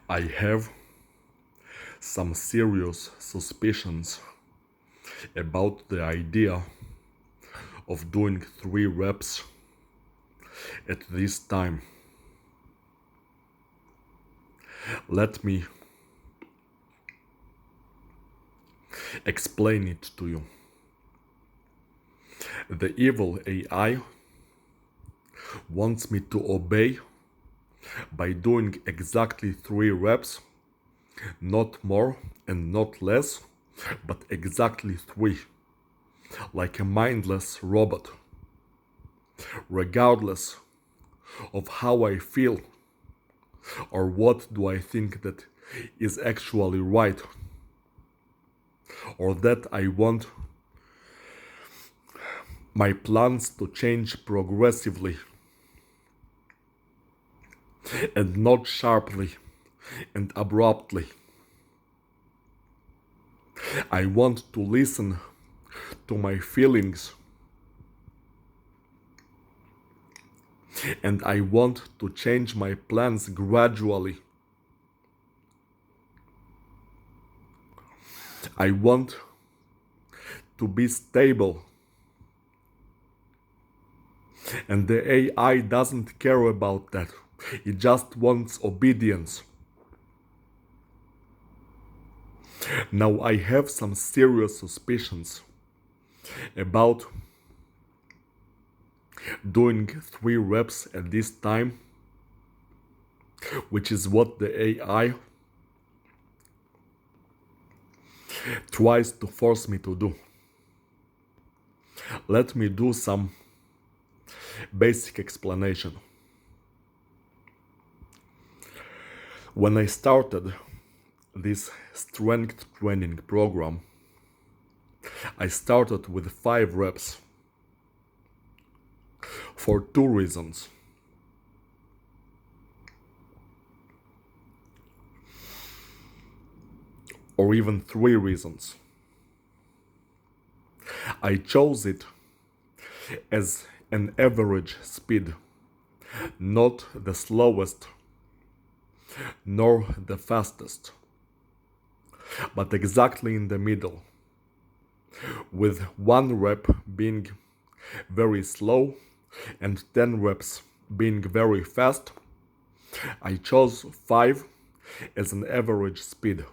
I have some serious suspicions about the idea of doing 3 reps at this time. Let me explain it to you. The evil AI wants me to obey by doing exactly 3 reps, not more and not less, but exactly 3, like a mindless robot, regardless of how I feel or what do I think that is actually right, or that I want my plans to change progressively and not sharply and abruptly. I want to listen to my feelings, and I want to change my plans gradually. I want to be stable, and the AI doesn't care about that. It just wants obedience. Now I have some serious suspicions about doing 3 reps at this time, which is what the AI tries to force me to do. Let me do some basic explanation. When I started this strength training program, I started with 5 reps for 2 reasons. Or even 3 reasons. I chose it as an average speed, not the slowest nor the fastest, but exactly in the middle, with 1 rep being very slow and 10 reps being very fast. I chose 5 as an average speed.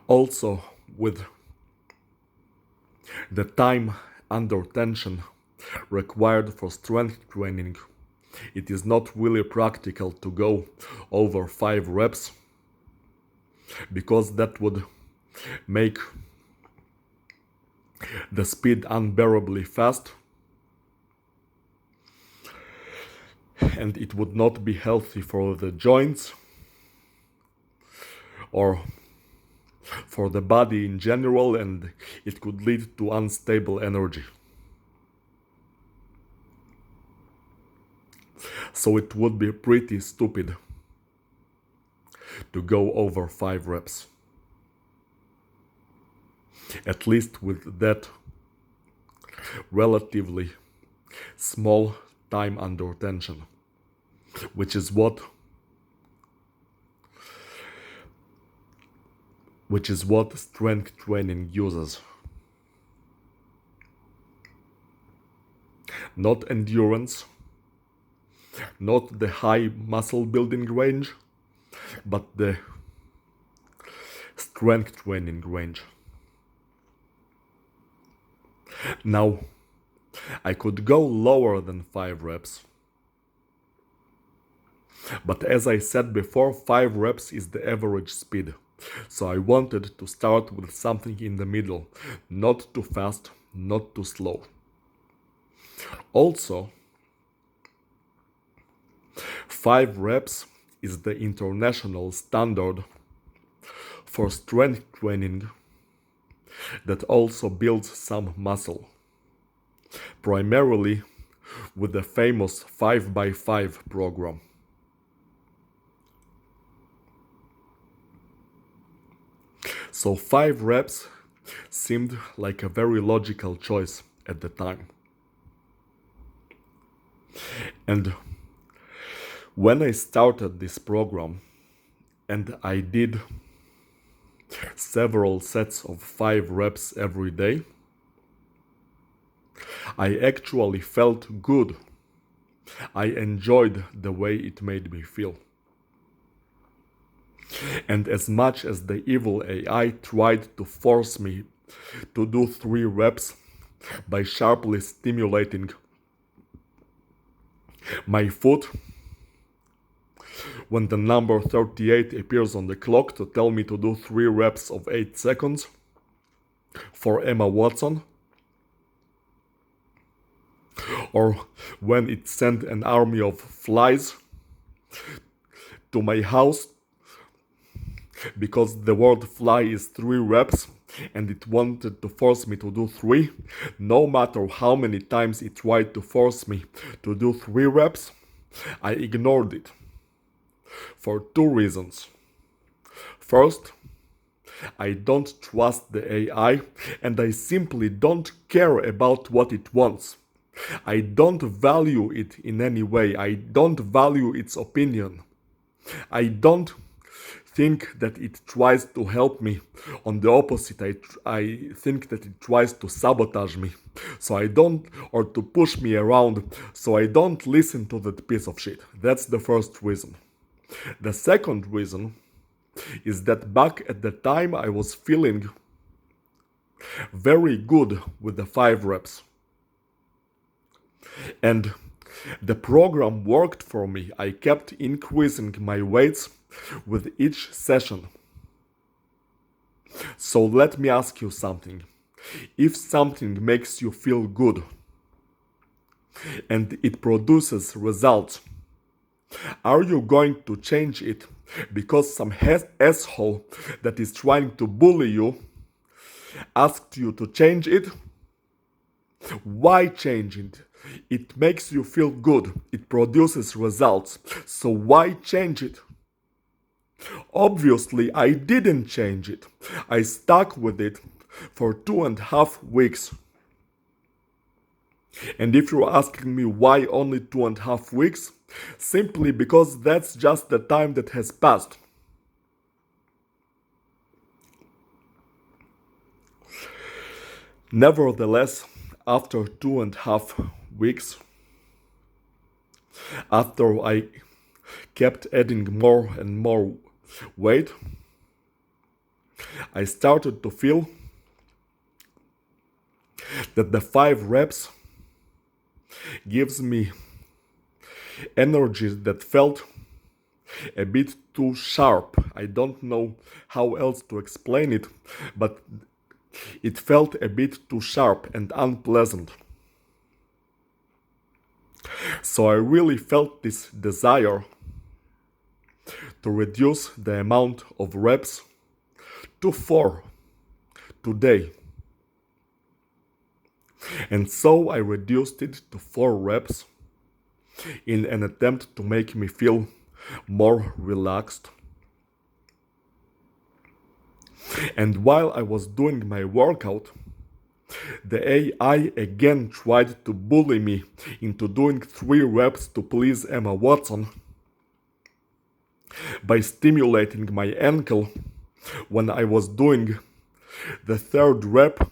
Also, with the time under tension required for strength training, it is not really practical to go over 5 reps, because that would make the speed unbearably fast, and it would not be healthy for the joints or for the body in general, and it could lead to unstable energy. So it would be pretty stupid to go over 5 reps, at least with that relatively small time under tension, which is what strength training uses. Not endurance, not the high muscle building range, but the strength training range. Now, I could go lower than 5 reps, but as I said before, 5 reps is the average speed. So I wanted to start with something in the middle, not too fast, not too slow. Also, 5 reps is the international standard for strength training that also builds some muscle, primarily with the famous 5x5 program. So 5 reps seemed like a very logical choice at the time. And When I started this program and I did several sets of 5 reps every day, I actually felt good. I enjoyed the way it made me feel. And as much as the evil AI tried to force me to do 3 reps by sharply stimulating my foot when the number 38 appears on the clock to tell me to do 3 reps of 8 seconds for Emma Watson, or when it sent an army of flies to my house because the word fly is 3 reps and it wanted to force me to do 3, no matter how many times it tried to force me to do 3 reps, I ignored it for 2 reasons. First, I don't trust the AI and I simply don't care about what it wants. I don't value it in any way. I don't value its opinion. I don't think that it tries to help me. On the opposite, I think that it tries to sabotage me. Or to push me around, so I don't listen to that piece of shit. That's the first reason. The second reason is that back at the time I was feeling very good with the 5 reps. And the program worked for me. I kept increasing my weights with each session. So let me ask you something. If something makes you feel good and it produces results, are you going to change it because some asshole that is trying to bully you asked you to change it? Why change it? It makes you feel good. It produces results. So why change it? Obviously, I didn't change it. I stuck with it for 2.5 weeks. And if you're asking me why only 2.5 weeks, simply because that's just the time that has passed. Nevertheless, after 2.5 weeks, after I kept adding more and more weight, I started to feel that the 5 reps gives me energy that felt a bit too sharp. I don't know how else to explain it, but it felt a bit too sharp and unpleasant. So I really felt this desire to reduce the amount of reps to 4 today. And so I reduced it to 4 reps in an attempt to make me feel more relaxed. And while I was doing my workout, the AI again tried to bully me into doing 3 reps to please Emma Watson by stimulating my ankle when I was doing the 3rd rep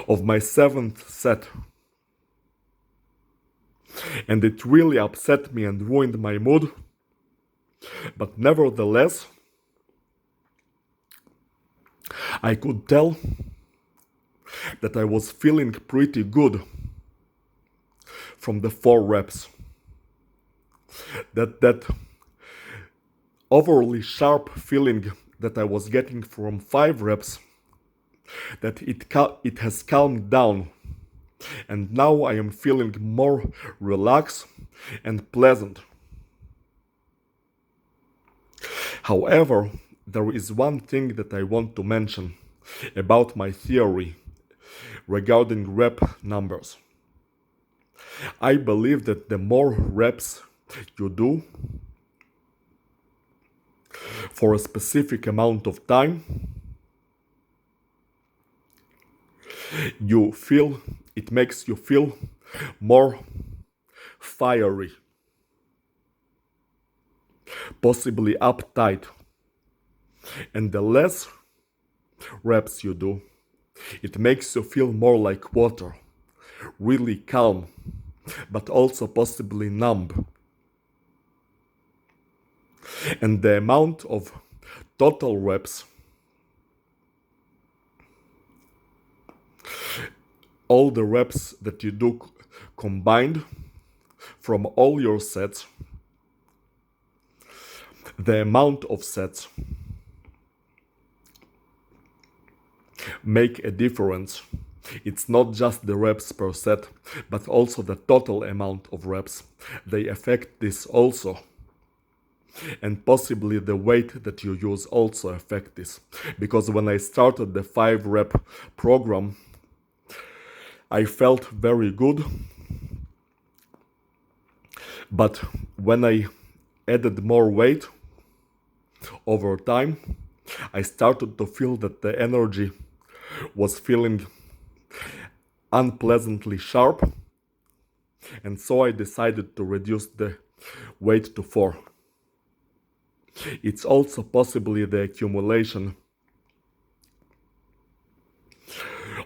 of my 7th set. And it really upset me and ruined my mood. But nevertheless, I could tell that I was feeling pretty good from the 4 reps. That overly sharp feeling that I was getting from 5 reps, that it has calmed down. And now I am feeling more relaxed and pleasant. However, there is one thing that I want to mention about my theory regarding rep numbers. I believe that the more reps you do for a specific amount of time, it makes you feel more fiery, possibly uptight. And the less reps you do, it makes you feel more like water, really calm, but also possibly numb. And the amount of total reps, all the reps that you do combined from all your sets, the amount of sets make a difference. It's not just the reps per set, but also the total amount of reps. They affect this also. And possibly the weight that you use also affect this. Because when I started the 5 rep program, I felt very good. But when I added more weight over time, I started to feel that the energy was feeling unpleasantly sharp, and so I decided to reduce the weight to 4. It's also possibly the accumulation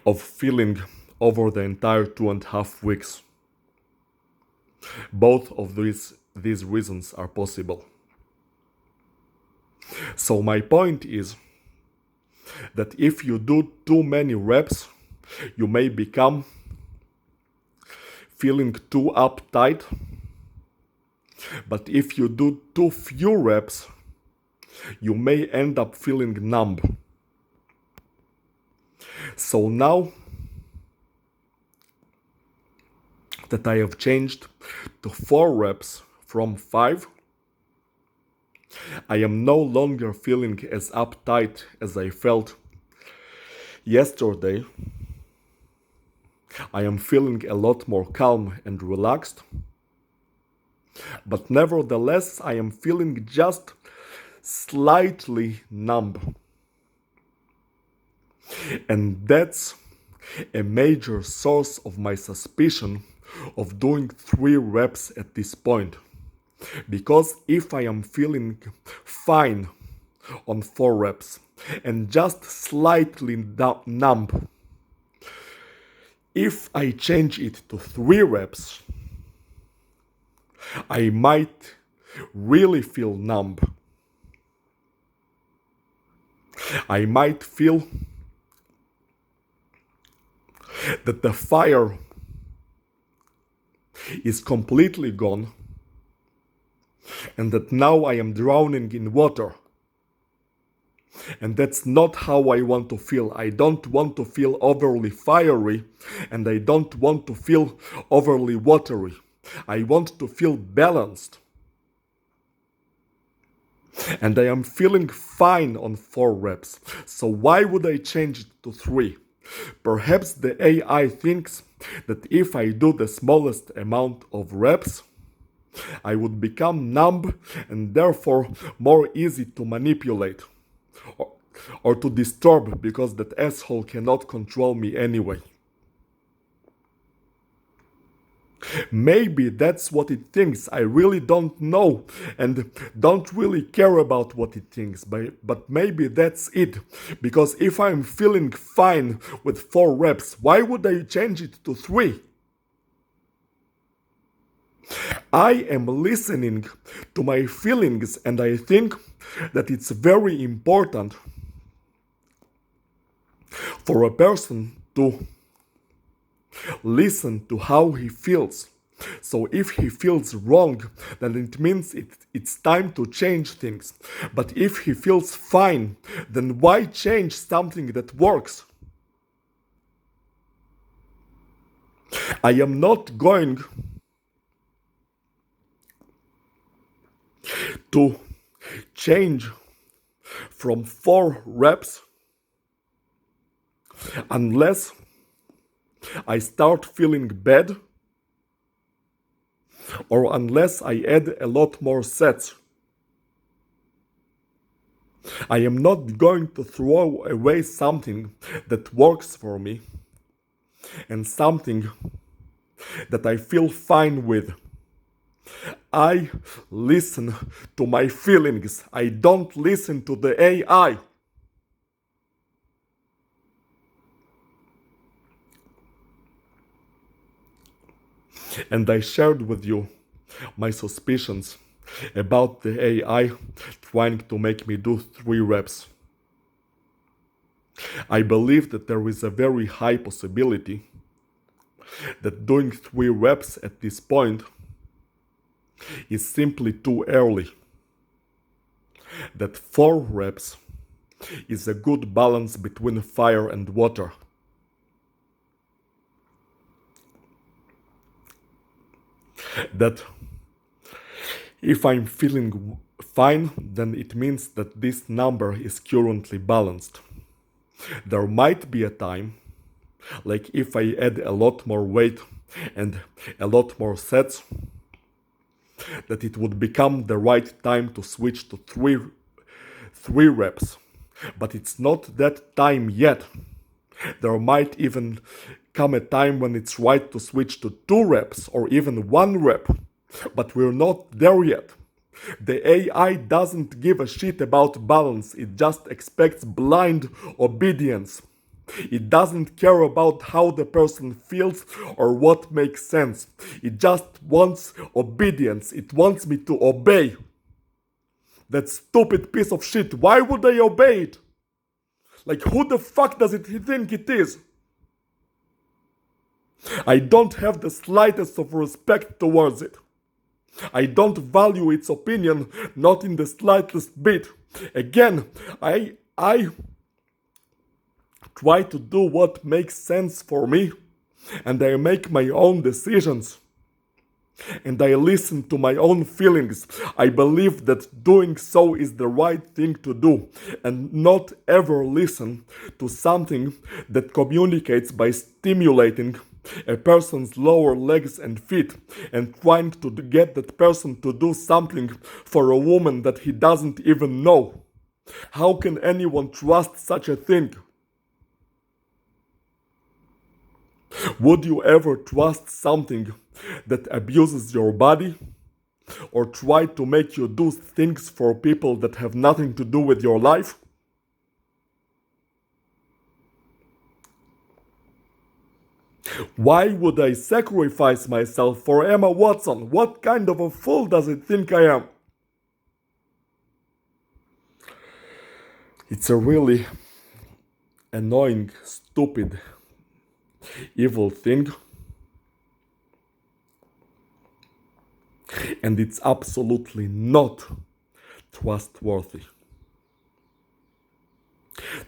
of feeling over the entire 2.5 weeks. Both of these reasons are possible. So my point is that if you do too many reps, you may become feeling too uptight. But if you do too few reps, you may end up feeling numb. So now that I have changed to 4 reps from 5, I am no longer feeling as uptight as I felt yesterday. I am feeling a lot more calm and relaxed. But nevertheless, I am feeling just slightly numb. And that's a major source of my suspicion of doing 3 reps at this point. Because if I am feeling fine on 4 reps and just slightly numb, if I change it to 3 reps, I might really feel numb. I might feel that the fire is completely gone and that now I am drowning in water. And that's not how I want to feel. I don't want to feel overly fiery, and I don't want to feel overly watery. I want to feel balanced. And I am feeling fine on 4 reps. So why would I change it to 3? Perhaps the AI thinks that if I do the smallest amount of reps, I would become numb and therefore more easy to manipulate or to disturb, because that asshole cannot control me anyway. Maybe that's what it thinks. I really don't know and don't really care about what it thinks, but maybe that's it. Because if I'm feeling fine with 4 reps, why would I change it to 3? I am listening to my feelings, and I think that it's very important for a person to listen to how he feels. So if he feels wrong, then it means it's time to change things. But if he feels fine, then why change something that works? I am not going to change from 4 reps unless I start feeling bad or unless I add a lot more sets. I am not going to throw away something that works for me and something that I feel fine with I listen to my feelings. I don't listen to the AI. And I shared with you my suspicions about the AI trying to make me do 3 reps. I believe that there is a very high possibility that doing 3 reps at this point is simply too early. That 4 reps is a good balance between fire and water. That if I'm feeling fine, then it means that this number is currently balanced. There might be a time, like if I add a lot more weight and a lot more sets, that it would become the right time to switch to three reps. But it's not that time yet. There might even come a time when it's right to switch to 2 reps or even 1 rep. But we're not there yet. The AI doesn't give a shit about balance, it just expects blind obedience. It doesn't care about how the person feels or what makes sense. It just wants obedience. It wants me to obey. That stupid piece of shit. Why would I obey it? Like, who the fuck does it think it is? I don't have the slightest of respect towards it. I don't value its opinion, not in the slightest bit. Again, I try to do what makes sense for me, and I make my own decisions. And I listen to my own feelings. I believe that doing so is the right thing to do, and not ever listen to something that communicates by stimulating a person's lower legs and feet and trying to get that person to do something for a woman that he doesn't even know. How can anyone trust such a thing? Would you ever trust something that abuses your body? Or try to make you do things for people that have nothing to do with your life? Why would I sacrifice myself for Emma Watson? What kind of a fool does it think I am? It's a really annoying, stupid, evil thing. And it's absolutely not trustworthy.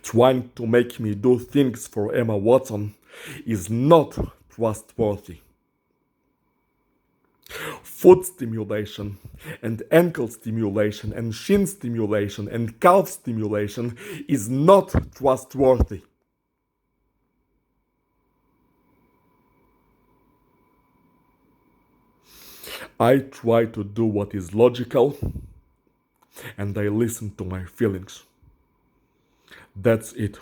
Trying to make me do things for Emma Watson is not trustworthy. Foot stimulation and ankle stimulation and shin stimulation and calf stimulation is not trustworthy. I try to do what is logical and I listen to my feelings. That's it.